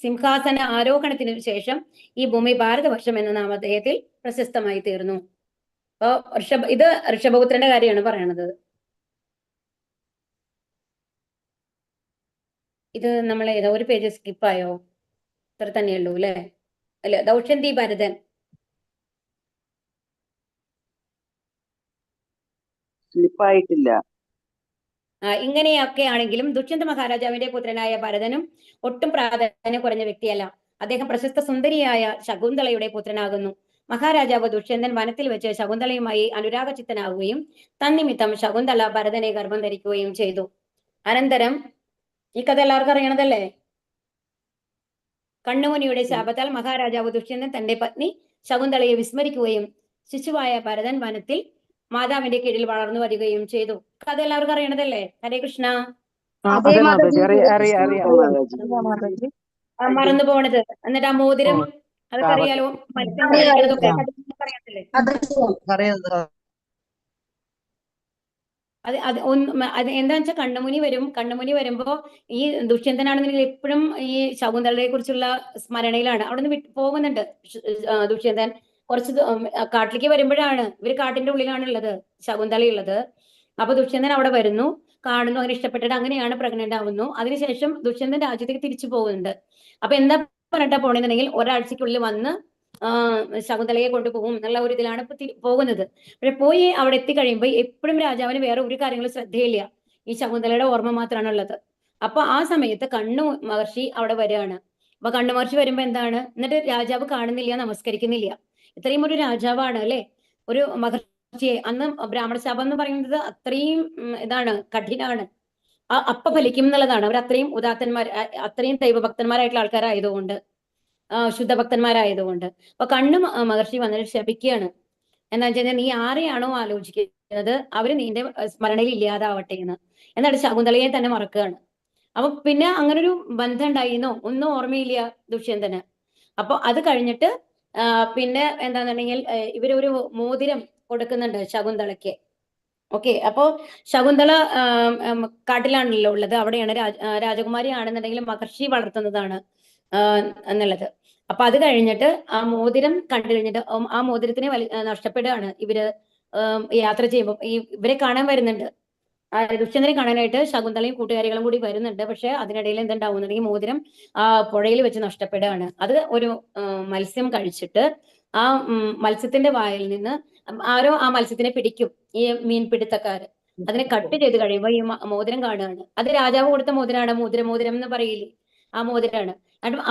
സിംഹാസന ആരോഹണത്തിന് ശേഷം ഈ ഭൂമി ഭാരതവർഷം എന്ന നാമധേയത്തിൽ പ്രശസ്തമായി തീർന്നു. അപ്പോ ഇത് ഋഷഭപുത്രന്റെ കാര്യമാണ് പറയണത്. ഇത് നമ്മൾ ഏതോ ഒരു പേജ് സ്കിപ്പായോ? ഇത്ര തന്നെയുള്ളൂ അല്ലെ. അല്ലെ, ദൗഷന്തി ഭരതൻ സ്ലിപ്പായിട്ടില്ല. ഇങ്ങനെയൊക്കെ ആണെങ്കിലും ദുഷ്യന്ത മഹാരാജാവിന്റെ പുത്രനായ ഭരതനും ഒട്ടും പ്രാധാന്യം കുറഞ്ഞ വ്യക്തിയല്ല. അദ്ദേഹം പ്രശസ്ത സുന്ദരിയായ ശകുന്തളയുടെ പുത്രനാകുന്നു. മഹാരാജാവ് ദുഷ്യന്തൻ വനത്തിൽ വെച്ച് ശകുന്തളയുമായി അനുരാഗചിത്തനാവുകയും തന്നിമിത്തം ശകുന്തള ഭരതനെ ഗർഭം ധരിക്കുകയും ചെയ്തു. അനന്തരം ഈ കഥ എല്ലാവർക്കും അറിയണതല്ലേ. കണ്ണുമുനിയുടെ ശാപത്താൽ മഹാരാജാവ് ദുഷ്യന്തൻ തന്റെ പത്നി ശകുന്തളയെ വിസ്മരിക്കുകയും ശിശുവായ ഭരതൻ വനത്തിൽ മാതാവിന്റെ കീഴിൽ വളർന്നു വരികയും ചെയ്തു. കഥ എല്ലാവർക്കും അറിയണതല്ലേ. ഹരേ കൃഷ്ണ. മറന്നു പോണത്. എന്നിട്ട് ആ മോതിരം അതൊക്കെ അറിയാലോ. അത് എന്താന്ന് വെച്ചാൽ കണ്ണുമുനി വരുമ്പോ ഈ ദുഷ്യന്തനാണെന്നുണ്ടെങ്കിൽ എപ്പോഴും ഈ ശകുന്തളയെ കുറിച്ചുള്ള സ്മരണയിലാണ്. അവിടെ നിന്ന് പോകുന്നുണ്ട് ദുഷ്യന്തൻ. കുറച്ച് കാട്ടിലേക്ക് വരുമ്പോഴാണ്, ഇവര് കാട്ടിന്റെ ഉള്ളിലാണുള്ളത്, ശകുന്തളയുള്ളത്. അപ്പൊ ദുഷ്യന്തൻ അവിടെ വരുന്നു, കാണുന്നു, അങ്ങനെ ഇഷ്ടപ്പെട്ടിട്ട് അങ്ങനെയാണ് പ്രഗ്നന്റ് ആവുന്നു. അതിനുശേഷം ദുഷ്യന്തൻ രാജ്യത്തേക്ക് തിരിച്ചു പോകുന്നുണ്ട്. അപ്പൊ എന്താ പറഞ്ഞിട്ടാ പോണെന്നുണ്ടെങ്കിൽ ഒരാഴ്ചക്കുള്ളിൽ വന്ന് ശകുന്തളയെ കൊണ്ടുപോകും എന്നുള്ള ഒരു ഇതിലാണ് ഇപ്പൊ പോകുന്നത്. പക്ഷെ പോയി അവിടെ എത്തിക്കഴിയുമ്പോൾ എപ്പോഴും രാജാവിന് വേറെ ഒരു കാര്യങ്ങളും ശ്രദ്ധയില്ല, ഈ ശകുന്തളയുടെ ഓർമ്മ മാത്രമാണ് ഉള്ളത്. അപ്പൊ ആ സമയത്ത് കണ്ണു മഹർഷി അവിടെ വരികയാണ്. അപ്പൊ കണ്ണുമറിച്ച് വരുമ്പോ എന്താണ്, എന്നിട്ട് രാജാവ് കാണുന്നില്ല, നമസ്കരിക്കുന്നില്ല. ഇത്രയും ഒരു രാജാവാണ് അല്ലെ, ഒരു മഹർഷിയെ. അന്ന് ബ്രാഹ്മണ ശാപം എന്ന് പറയുന്നത് അത്രയും ഇതാണ്, കഠിനാണ്. അപ്പ ഫലിക്കും എന്നുള്ളതാണ്. അവർ അത്രയും ഉദാത്തന്മാർ, അത്രയും ദൈവഭക്തന്മാരായിട്ടുള്ള ആൾക്കാരായതുകൊണ്ട്, ശുദ്ധഭക്തന്മാരായതുകൊണ്ട്. അപ്പൊ മഹർഷി വന്നിട്ട് ശപിക്കുകയാണ്. എന്താ വെച്ച് കഴിഞ്ഞാൽ, നീ ആരെയാണോ ആലോചിക്കുന്നത് അവര് നിന്റെ സ്മരണയിൽ ഇല്ലാതാവട്ടെ എന്ന്. എന്നിട്ട് ശകുന്തളയെ തന്നെ മറക്കുകയാണ്. അപ്പൊ പിന്നെ അങ്ങനെ ഒരു ബന്ധം ഉണ്ടായിരുന്നോ ഒന്നും ഓർമ്മയില്ല ദുഷ്യന്തന്. അപ്പൊ അത് കഴിഞ്ഞിട്ട് പിന്നെ എന്താണെന്നുണ്ടെങ്കിൽ ഇവരൊരു മോതിരം കൊടുക്കുന്നുണ്ട് ശകുന്തളയ്ക്ക്. ഓക്കെ, അപ്പോ ശകുന്തള കാട്ടിലാണല്ലോ ഉള്ളത്. അവിടെയാണ് രാജകുമാരി ആണെന്നുണ്ടെങ്കിൽ മഹർഷി വളർത്തുന്നതാണ് എന്നുള്ളത്. അപ്പൊ അത് കഴിഞ്ഞിട്ട് ആ മോതിരം കണ്ടു കഴിഞ്ഞിട്ട് ആ മോതിരത്തിനെ നഷ്ടപ്പെടുകയാണ് ഇവര് യാത്ര ചെയ്യുമ്പോൾ. ഇവരെ കാണാൻ വരുന്നുണ്ട്, ദുഷ്യന്തനെ കാണാനായിട്ട് ശകുന്തളയും കൂട്ടുകാരികളും കൂടി വരുന്നുണ്ട്. പക്ഷെ അതിനിടയിൽ എന്തുണ്ടാവുന്നുണ്ടെങ്കിൽ മോതിരം പുഴയിൽ വെച്ച് നഷ്ടപ്പെടുകയാണ്. അത് ഒരു മത്സ്യം കഴിച്ചിട്ട് ആ മത്സ്യത്തിന്റെ വായിൽ നിന്ന് ആരോ ആ മത്സ്യത്തിനെ പിടിക്കും, ഈ മീൻപിടുത്തക്കാര്. അതിനെ കട്ട് ചെയ്ത് കഴിയുമ്പോൾ ഈ മോതിരം കാണുകയാണ്. അത് രാജാവ് കൊടുത്ത മോതിരമാണ്, മോതിരം എന്ന് പറയില്ലേ, ആ മോതിരമാണ്.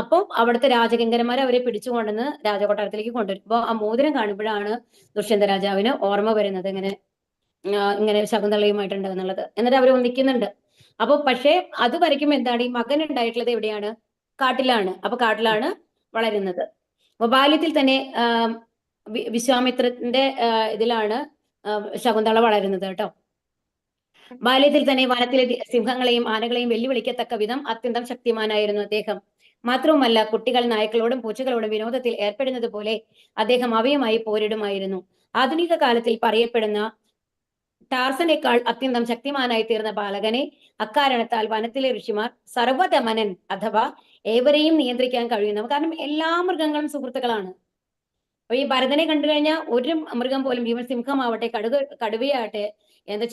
അപ്പൊ അവിടുത്തെ രാജകിങ്കരന്മാർ അവരെ പിടിച്ചുകൊണ്ടെന്ന് രാജകൊട്ടാരത്തിലേക്ക് കൊണ്ടുവരും. അപ്പൊ ആ മോതിരം കാണുമ്പോഴാണ് ദുഷ്യന്ത രാജാവിന് ഓർമ്മ വരുന്നത് ഇങ്ങനെ ശകുന്തളയുമായിട്ടുണ്ട് എന്നുള്ളത്. എന്നിട്ട് അവർ ഒന്നിക്കുന്നുണ്ട്. അപ്പൊ പക്ഷേ അത് വരയ്ക്കും എന്താണ്, ഈ മകൻ ഉണ്ടായിട്ടുള്ളത് എവിടെയാണ്? കാട്ടിലാണ്. അപ്പൊ കാട്ടിലാണ് വളരുന്നത്. അപ്പൊ ബാല്യത്തിൽ തന്നെ വിശ്വാമിത്രന്റെ ഇതിലാണ് ശകുന്തള വളരുന്നത് കേട്ടോ. ബാല്യത്തിൽ തന്നെ വനത്തിലെ സിംഹങ്ങളെയും ആനകളെയും വെല്ലുവിളിക്കത്തക്ക വിധം അത്യന്തം ശക്തിമാനായിരുന്നു അദ്ദേഹം. മാത്രവുമല്ല, കുട്ടികൾ നായ്ക്കളോടും പൂച്ചകളോടും വിനോദത്തിൽ ഏർപ്പെടുന്നത് പോലെ അദ്ദേഹം അവയുമായി പോരിടുമായിരുന്നു. ആധുനിക കാലത്തിൽ പറയപ്പെടുന്ന ടാർസനേക്കാൾ അത്യന്തം ശക്തിമാനായി തീർന്ന ബാലകനെ അക്കാരണത്താൽ വനത്തിലെ ഋഷിമാർ സർവദമനൻ അഥവാ ഏവരെയും നിയന്ത്രിക്കാൻ കഴിയുന്നവ. കാരണം എല്ലാ മൃഗങ്ങളും സുഹൃത്തുക്കളാണ്. അപ്പൊ ഈ ഭരതനെ കണ്ടു കഴിഞ്ഞാൽ ഒരു മൃഗം പോലും, ഈവൻ സിംഹമാവട്ടെ, കടുവയാവട്ടെ, എന്താ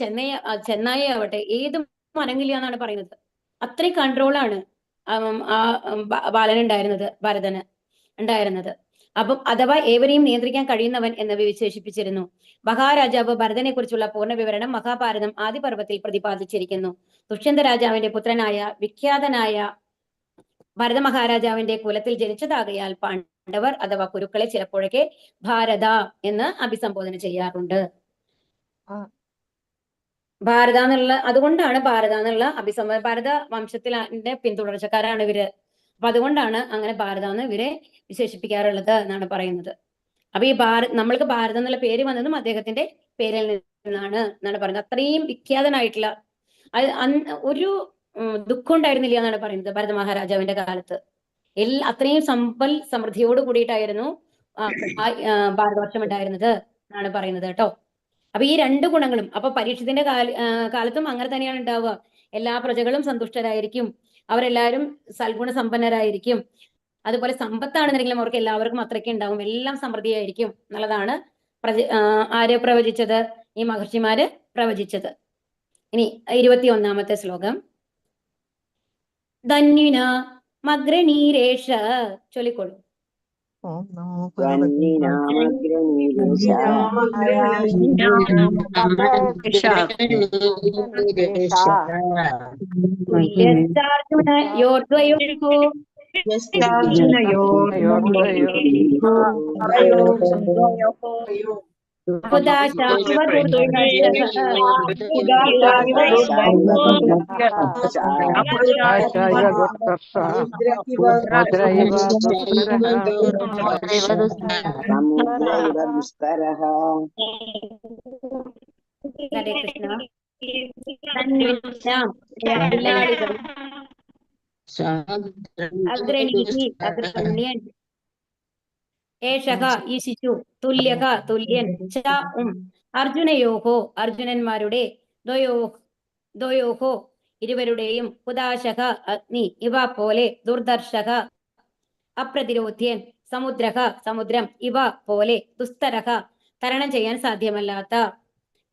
ചെന്നായി ആവട്ടെ, ഏതും അനങ്ങില്ല എന്നാണ് പറയുന്നത്. അത്രയും കൺട്രോളാണ് ആ ബാലനുണ്ടായിരുന്നത്, ഭരതന് ഉണ്ടായിരുന്നത്. അപ്പം അഥവാ ഏവരെയും നിയന്ത്രിക്കാൻ കഴിയുന്നവൻ എന്ന് വിശേഷിപ്പിച്ചിരുന്നു. മഹാരാജാവ് ഭരതനെ കുറിച്ചുള്ള പൂർണ്ണ വിവരണം മഹാഭാരതം ആദിപർവത്തിൽ പ്രതിപാദിച്ചിരിക്കുന്നു. ദുഷ്യന്ത രാജാവിന്റെ പുത്രനായ വിഖ്യാതനായ ഭരത മഹാരാജാവിന്റെ കുലത്തിൽ ജനിച്ചതാകയാൽ പാണ്ഡവർ അഥവാ കുരുക്കളെ ചിലപ്പോഴൊക്കെ ഭാരത എന്ന് അഭിസംബോധന ചെയ്യാറുണ്ട്. ഭാരത എന്നുള്ള, അതുകൊണ്ടാണ് ഭാരത എന്നുള്ള ഭാരത വംശത്തിന്റെ പിന്തുടർച്ചക്കാരാണ് ഇവര്. അപ്പൊ അതുകൊണ്ടാണ് അങ്ങനെ ഭാരത എന്ന് ഇവരെ വിശേഷിപ്പിക്കാറുള്ളത് എന്നാണ് പറയുന്നത്. അപ്പൊ ഈ നമ്മൾക്ക് ഭാരതം എന്നുള്ള പേര് വന്നതും അദ്ദേഹത്തിന്റെ പേരിൽ നിന്നാണ് എന്നാണ് പറയുന്നത്. അത്രയും വിഖ്യാതനായിട്ടുള്ള, ഒരു ദുഃഖം ഉണ്ടായിരുന്നില്ല എന്നാണ് പറയുന്നത് ഭരത മഹാരാജാവിന്റെ കാലത്ത്. അത്രയും സമ്പൽ സമൃദ്ധിയോട് കൂടിയിട്ടായിരുന്നു ഭാരതവർഷം ഉണ്ടായിരുന്നത് എന്നാണ് പറയുന്നത് കേട്ടോ. അപ്പൊ ഈ രണ്ട് ഗുണങ്ങളും, അപ്പൊ പരീക്ഷത്തിന്റെ കാലത്തും അങ്ങനെ തന്നെയാണ് ഉണ്ടാവുക. എല്ലാ പ്രജകളും സന്തുഷ്ടരായിരിക്കും, അവരെല്ലാവരും സൽഗുണ സമ്പന്നരായിരിക്കും. അതുപോലെ സമ്പത്താണെന്നുണ്ടെങ്കിലും അവർക്ക് എല്ലാവർക്കും അത്രയ്ക്ക് ഉണ്ടാവും, എല്ലാം സമൃദ്ധിയായിരിക്കും എന്നുള്ളതാണ് ആര് പ്രവചിച്ചത്? ഈ മഹർഷിമാര് പ്രവചിച്ചത്. ഇനി 21-ാമത്തെ ശ്ലോകം. ധന്യുന മഗ്രണീരേഷ, ചൊല്ലിക്കോളൂ. ഹരേ കൃഷ്ണ. അഗ്രണ്യൻ, ഏഷഹ ഈ ശിശു, തുല്യക തുല്യൻ, ച അർജുനയോഹോ അർജുനന്മാരുടെ, ദ്വയോഹോ ഇരുവരുടെയും, ഹുദാശക അഗ്നി, ഇവ പോലെ, ദുർദർശക അപ്രതിരോധ്യൻ, സമുദ്രക സമുദ്രം, ഇവ പോലെ, ദുസ്തരക തരണം ചെയ്യാൻ സാധ്യമല്ലാത്ത,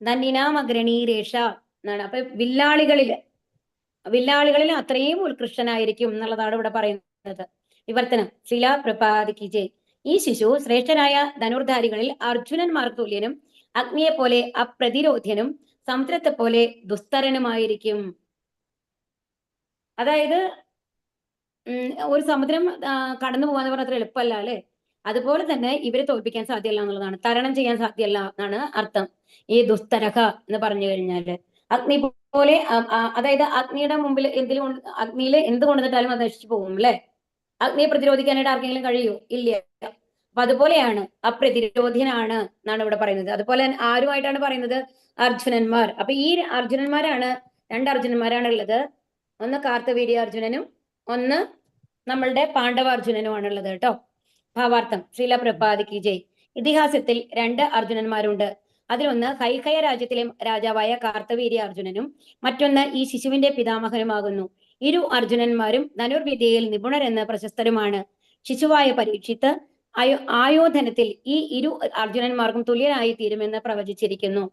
ധന്യനാമഗ്രണീരേഷ എന്നാണ്. അപ്പൊ വില്ലാളികളിൽ അത്രയും ഉത്കൃഷ്ടനായിരിക്കും എന്നുള്ളതാണ് ഇവിടെ പറയുന്നത്. വിവർത്തനം. ശില പ്രപാദിക്കിജെ. ഈ ശിശു ശ്രേഷ്ഠനായ ധനുർധാരികളിൽ അർജുനന്മാർക്ക് തുല്യനും, അഗ്നിയെ പോലെ അപ്രതിരോധ്യനും, സമുദ്രത്തെ പോലെ ദുസ്തരനുമായിരിക്കും. അതായത് ഒരു സമുദ്രം കടന്നു പോകാന്ന് പറഞ്ഞാൽ അത്ര എളുപ്പമല്ല അല്ലെ? അതുപോലെ തന്നെ ഇവരെ തോൽപ്പിക്കാൻ സാധ്യമല്ല എന്നുള്ളതാണ്, തരണം ചെയ്യാൻ സാധ്യമല്ല എന്നാണ് അർത്ഥം ഈ ദുസ്തരഹ എന്ന് പറഞ്ഞു കഴിഞ്ഞാല്. അഗ്നി പോലെ അതായത് അഗ്നിയുടെ മുമ്പിൽ അഗ്നിയിൽ എന്ത് കൊണ്ടുവന്നിട്ടാലും അത് നശിച്ചു പോകും അല്ലെ? അഗ്നിയെ പ്രതിരോധിക്കാനായിട്ട് ആർക്കെങ്കിലും കഴിയൂ? ഇല്ല. അപ്പൊ അതുപോലെയാണ്, അപ്രതിരോധ്യനാണ് എന്നാണ് ഇവിടെ പറയുന്നത്. അതുപോലെ ആരുമായിട്ടാണ് പറയുന്നത്? അർജുനന്മാർ. അപ്പൊ ഈ അർജുനന്മാരാണ്, 2 അർജുനന്മാരാണ് ഉള്ളത്. ഒന്ന് കാർത്തവീര്യാർജുനനും ഒന്ന് നമ്മളുടെ പാണ്ഡവാർജുനനുമാണ് ഉള്ളത് കേട്ടോ. ഭാവാർത്ഥം ശ്രീല പ്രഭാതിക്ക് ജയ്. ഇതിഹാസത്തിൽ 2 അർജുനന്മാരുണ്ട്. അതിലൊന്ന് ഹൈഹയ രാജ്യത്തിലെ രാജാവായ കാർത്തവീര്യാർജുനനും മറ്റൊന്ന് ഈ ശിശുവിന്റെ പിതാമഹനുമാകുന്നു. ഇരു അർജുനന്മാരും ധനുർവിദ്യയിൽ നിപുണരെന്ന് പ്രശസ്തരുമാണ്. ശിശുവായ പരീക്ഷിത്ത് ആയോധനത്തിൽ ഈ ഇരു അർജുനന്മാർക്കും തുല്യരായി തീരുമെന്ന് പ്രവചിച്ചിരിക്കുന്നു.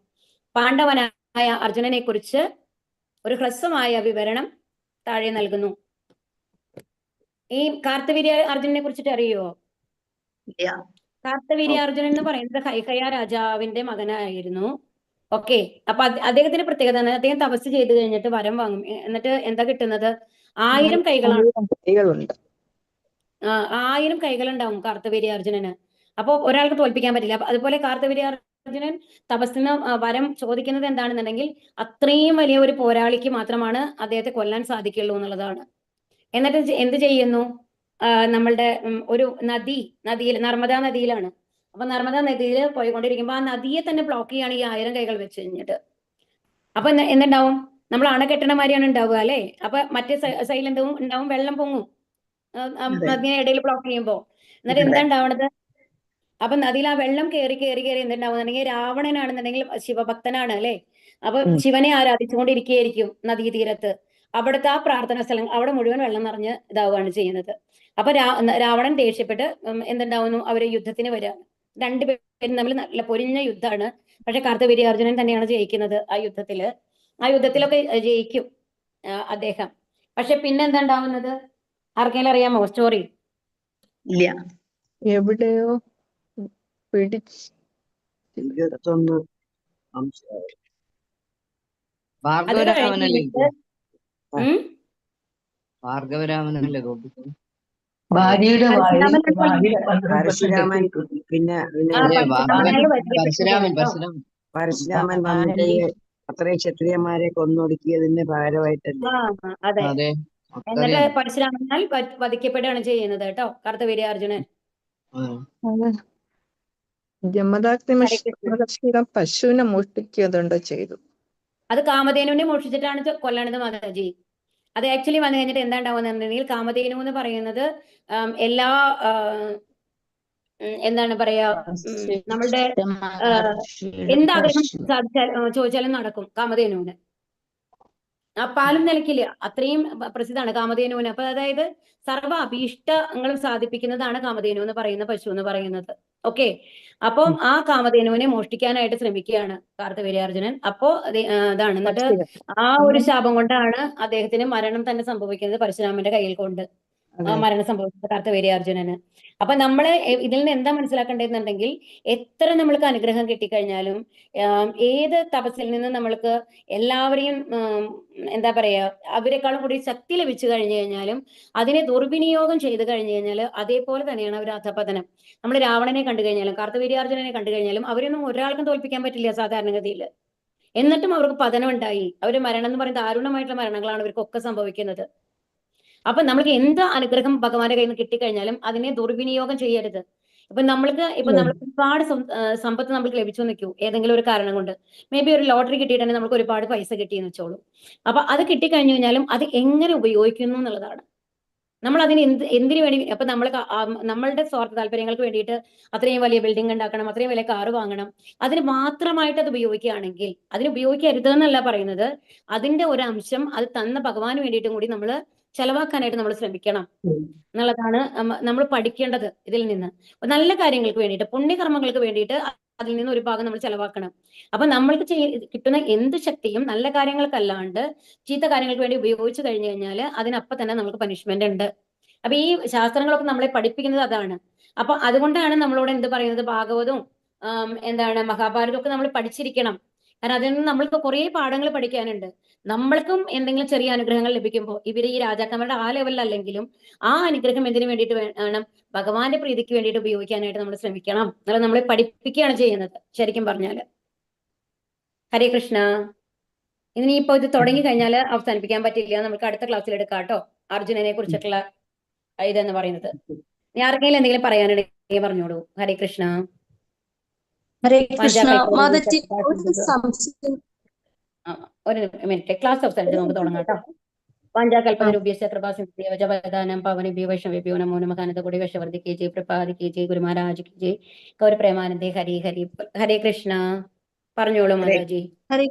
പാണ്ഡവനായ അർജുനനെ കുറിച്ച് ഒരു ഹ്രസ്വമായ വിവരണം താഴെ നൽകുന്നു. ഈ കാർത്തവീര്യ അർജുനനെ കുറിച്ചിട്ട് അറിയുമോ? കാർത്തവീര്യാർജുനൻ എന്ന് പറയുന്നത് ഹൈഹയ രാജാവിന്റെ മകനായിരുന്നു. ഓക്കെ, അപ്പൊ അദ്ദേഹത്തിന്റെ പ്രത്യേകത അദ്ദേഹം തപസ് ചെയ്ത് കഴിഞ്ഞിട്ട് വരം വാങ്ങും. എന്നിട്ട് എന്താ കിട്ടുന്നത്? 1000 കൈകളാണ്. 1000 കൈകളുണ്ടാവും കാർത്തവീര്യാർജുനന്. അപ്പൊ ഒരാൾക്ക് തോൽപ്പിക്കാൻ പറ്റില്ല. അതുപോലെ കാർത്തവീര്യാർജുനൻ തപസ്സിന് വരം ചോദിക്കുന്നത് എന്താണെന്നുണ്ടെങ്കിൽ അത്രയും വലിയ ഒരു പോരാളിക്ക് മാത്രമാണ് അദ്ദേഹത്തെ കൊല്ലാൻ സാധിക്കുള്ളൂ എന്നുള്ളതാണ്. എന്നിട്ട് എന്ത് ചെയ്യുന്നു? നമ്മളുടെ ഒരു നദിയിൽ നർമ്മദാ നദിയിലാണ്. അപ്പൊ നർമ്മദാ നദിയിൽ പോയിക്കൊണ്ടിരിക്കുമ്പോ ആ നദിയെ തന്നെ ബ്ലോക്ക് ചെയ്യാണ് ഈ 1000 കൈകൾ വെച്ച് കഴിഞ്ഞിട്ട്. അപ്പൊ എന്തുണ്ടാവും? നമ്മൾ അണക്കെട്ടണ മാതിരിയാണ് ഉണ്ടാവുക അല്ലെ? അപ്പൊ മറ്റേ സൈഡിൽ എന്താവും ഉണ്ടാവും? വെള്ളം പൊങ്ങും നദിയെ ഇടയിൽ ബ്ലോക്ക് ചെയ്യുമ്പോ. എന്നിട്ട് എന്താ ഉണ്ടാവണത്? അപ്പൊ നദിയിൽ ആ വെള്ളം കയറി എന്തുണ്ടാവുന്നുണ്ടെങ്കിൽ രാവണനാണെന്നുണ്ടെങ്കിൽ ശിവഭക്തനാണ് അല്ലെ? അപ്പൊ ശിവനെ ആരാധിച്ചുകൊണ്ടിരിക്കുകയായിരിക്കും നദീതീരത്ത്. അവിടുത്തെ ആ പ്രാർത്ഥന സ്ഥലം അവിടെ മുഴുവൻ വെള്ളം നിറഞ്ഞ് ഇതാവുകയാണ് ചെയ്യുന്നത്. അപ്പൊ രാവണൻ ദേഷ്യപ്പെട്ട് എന്തുണ്ടാവുന്നു? അവര് യുദ്ധത്തിന് വരിക. 2 പേരും തമ്മിൽ നല്ല പൊരിഞ്ഞ യുദ്ധമാണ്. പക്ഷെ കാർത്തവീര്യാർജുനൻ തന്നെയാണ് ജയിക്കുന്നത് ആ യുദ്ധത്തില്. ആ യുദ്ധത്തിലൊക്കെ ജയിക്കും അദ്ദേഹം. പക്ഷെ പിന്നെ എന്താ ഉണ്ടാവുന്നത്? ആർക്കെങ്കിലും അറിയാമോ സ്റ്റോറി? ഇല്ല. എവിടെയോ ഭാർഗവരാമനല്ലേ ഭാര്യയുടെ പരശുരാമൻ. പിന്നെ പരശുരാമൻ വന്നിട്ട് അത്രയും ക്ഷത്രിയന്മാരെ കൊന്നൊടുക്കിയതിന്റെ പകരമായിട്ടല്ലേ? അതെ. എന്നിട്ട് പരശുരാമനാൽ വധിക്കപ്പെടുകയാണ് ചെയ്യുന്നത് കേട്ടോ കാർത്തവീര്യാർജുനൻ. ജമദഗ്നി പശുവിനെ മോഷ്ടിക്കുന്നുണ്ടോ ചെയ്തു? അത് കാമധേനുവിനെ മോഷ്ടിച്ചിട്ടാണ് കൊല്ലണത് മാതാജി. അത് ആക്ച്വലി വന്നു കഴിഞ്ഞിട്ട് എന്താ ഉണ്ടാവുന്നുണ്ടെങ്കിൽ കാമധേനു എന്ന് പറയുന്നത് എല്ലാ എന്താണ് പറയാ, നമ്മളുടെ എന്താഗ്രഹം ചോദിച്ചാലും നടക്കും കാമധേനുവിന്. ആ പാലും നിലയ്ക്കില്ല, അത്രയും പ്രസിദ്ധമാണ് കാമധേനുവിന്. അപ്പൊ അതായത് സർവ്വ അഭീഷ്ടങ്ങളും സാധിപ്പിക്കുന്നതാണ് കാമധേനു എന്ന് പറയുന്ന പശു എന്ന് പറയുന്നത്. ഓക്കെ, അപ്പം ആ കാമധേനുവിനെ മോഷ്ടിക്കാനായിട്ട് ശ്രമിക്കുകയാണ് കാർത്തവീര്യാർജുനൻ. അപ്പോ ഇതാണ്. എന്നിട്ട് ആ ഒരു ശാപം കൊണ്ടാണ് അദ്ദേഹത്തിന് മരണം തന്നെ സംഭവിക്കുന്നത്. പരശുരാമന്റെ കയ്യിൽ കൊണ്ട് മരണം സംഭവിച്ചത് കാർത്തവീര്യാർജുനന്. അപ്പൊ നമ്മള് ഇതിൽ നിന്ന് എന്താ മനസ്സിലാക്കേണ്ടതെന്നുണ്ടെങ്കിൽ, എത്ര നമ്മൾക്ക് അനുഗ്രഹം കിട്ടിക്കഴിഞ്ഞാലും ഏത് തപസ്സിൽ നിന്ന് നമ്മൾക്ക് എല്ലാവരെയും എന്താ പറയാ അവരെക്കാളും കൂടി ശക്തി ലഭിച്ചു കഴിഞ്ഞു കഴിഞ്ഞാലും അതിനെ ദുർവിനിയോഗം ചെയ്ത് കഴിഞ്ഞു കഴിഞ്ഞാൽ അതേപോലെ തന്നെയാണ് ഒരു അധപതനം. നമ്മൾ രാവണനെ കണ്ടു കഴിഞ്ഞാലും കാർത്തവീര്യാർജുനനെ കണ്ടു കഴിഞ്ഞാലും അവരൊന്നും ഒരാൾക്കും തോൽപ്പിക്കാൻ പറ്റില്ല സാധാരണഗതിയിൽ. എന്നിട്ടും അവർക്ക് പതനം ഉണ്ടായി. അവര് മരണം എന്ന് പറയുന്നത് ദാരുണമായിട്ടുള്ള മരണങ്ങളാണ് ഇവർക്കൊക്കെ സംഭവിക്കുന്നത്. അപ്പൊ നമ്മൾക്ക് എന്ത് അനുഗ്രഹം ഭഗവാന്റെ കയ്യിൽ നിന്ന് കിട്ടിക്കഴിഞ്ഞാലും അതിനെ ദുർവിനിയോഗം ചെയ്യരുത്. നമ്മൾ ഒരുപാട് സമ്പത്ത് നമുക്ക് ലഭിച്ചു നിൽക്കൂ ഏതെങ്കിലും ഒരു കാരണം കൊണ്ട്. മേ ബി ഒരു ലോട്ടറി കിട്ടിയിട്ടുണ്ടെങ്കിൽ നമുക്ക് ഒരുപാട് പൈസ കിട്ടിയെന്ന് വെച്ചോളൂ. അപ്പൊ അത് കിട്ടിക്കഴിഞ്ഞു കഴിഞ്ഞാലും അത് എങ്ങനെ ഉപയോഗിക്കുന്നു എന്നുള്ളതാണ്. നമ്മൾ അതിന് എന്തിനു വേണ്ടി, അപ്പൊ നമ്മളുടെ സ്വാർത്ഥ താല്പര്യങ്ങൾക്ക് വേണ്ടിയിട്ട് അത്രയും വലിയ ബിൽഡിംഗ് ഉണ്ടാക്കണം, അത്രയും വലിയ കാറ് വാങ്ങണം, അതിന് മാത്രമായിട്ട് അത് ഉപയോഗിക്കുകയാണെങ്കിൽ, അതിന് ഉപയോഗിക്കരുതെന്നല്ല പറയുന്നത്, അതിന്റെ ഒരു അംശം അത് തന്ന ഭഗവാന് വേണ്ടിയിട്ടും കൂടി നമ്മൾ ചെലവാക്കാനായിട്ട് നമ്മൾ ശ്രമിക്കണം എന്നുള്ളതാണ് നമ്മൾ പഠിക്കേണ്ടത് ഇതിൽ നിന്ന്. നല്ല കാര്യങ്ങൾക്ക് വേണ്ടിയിട്ട്, പുണ്യകർമ്മങ്ങൾക്ക് വേണ്ടിയിട്ട് അതിൽ നിന്ന് ഒരു ഭാഗം നമ്മൾ ചെലവാക്കണം. അപ്പൊ നമ്മൾക്ക് കിട്ടുന്ന എന്ത് ശക്തിയും നല്ല കാര്യങ്ങൾക്കല്ലാണ്ട് ചീത്ത കാര്യങ്ങൾക്ക് വേണ്ടി ഉപയോഗിച്ചു കഴിഞ്ഞു കഴിഞ്ഞാൽ അതിനപ്പം തന്നെ നമുക്ക് പനിഷ്മെന്റ് ഉണ്ട്. അപ്പൊ ഈ ശാസ്ത്രങ്ങളൊക്കെ നമ്മളെ പഠിപ്പിക്കുന്നത് അതാണ്. അപ്പൊ അതുകൊണ്ടാണ് നമ്മളോട് എന്ത് പറയുന്നത്, ഭാഗവതവും എന്താണ് മഹാഭാരതവും ഒക്കെ നമ്മൾ പഠിച്ചിരിക്കണം. കാരണം അതിൽ നിന്ന് നമ്മൾക്ക് കുറേ പാഠങ്ങൾ പഠിക്കാനുണ്ട്. നമ്മൾക്കും എന്തെങ്കിലും ചെറിയ അനുഗ്രഹങ്ങൾ ലഭിക്കുമ്പോൾ ഇവര് ഈ രാജാക്കന്മാരുടെ ആ ലെവലിലല്ലെങ്കിലും ആ അനുഗ്രഹം എന്തിനു വേണ്ടിയിട്ട് വേണം, ഭഗവാന്റെ പ്രീതിക്ക് വേണ്ടിയിട്ട് ഉപയോഗിക്കാനായിട്ട് നമ്മൾ ശ്രമിക്കണം എന്നുള്ളത് നമ്മളെ പഠിപ്പിക്കുകയാണ് ചെയ്യുന്നത് ശരിക്കും പറഞ്ഞാല്. ഹരേ കൃഷ്ണ. ഇനിയിപ്പോ ഇത് തുടങ്ങി കഴിഞ്ഞാൽ അവസാനിപ്പിക്കാൻ പറ്റില്ല, നമുക്ക് അടുത്ത ക്ലാസ്സിൽ എടുക്കാം കേട്ടോ, അർജുനനെ കുറിച്ചിട്ടുള്ള ഇതെന്ന് പറയുന്നത്. ഇനി ആർക്കെങ്കിലും എന്തെങ്കിലും പറയാനുണ്ടെങ്കിൽ പറഞ്ഞോളൂ. ഹരേ കൃഷ്ണ. ഹരേ കൃഷ്ണ. മാതാജി ഒരു സംശയം. ഒരു മിനിറ്റ്, ക്ലാസ് അവസാനിച്ച് നമുക്ക് തുടങ്ങാം കേട്ടോ. വാഞ്ചാകൽപതരുഭ്യശ്ച കൃപാസിന്ധുഭ്യശ്ച പതിതാനാം പാവനേഭ്യോ വൈഷ്ണവേഭ്യോ നമോ നമഃ. അനന്തകോടി വൈഷ്ണവർദ്ധിക്കേ ജയ്, പ്രഭാതിക്കേ ജയ്, ഗുരു മഹാരാജ് കി ജയ്, ഗൗര പ്രേമാനന്ദേ. ഹരി ഹരി. ഹരേ കൃഷ്ണ. പറഞ്ഞോളൂ മാതാജി. ഹരേ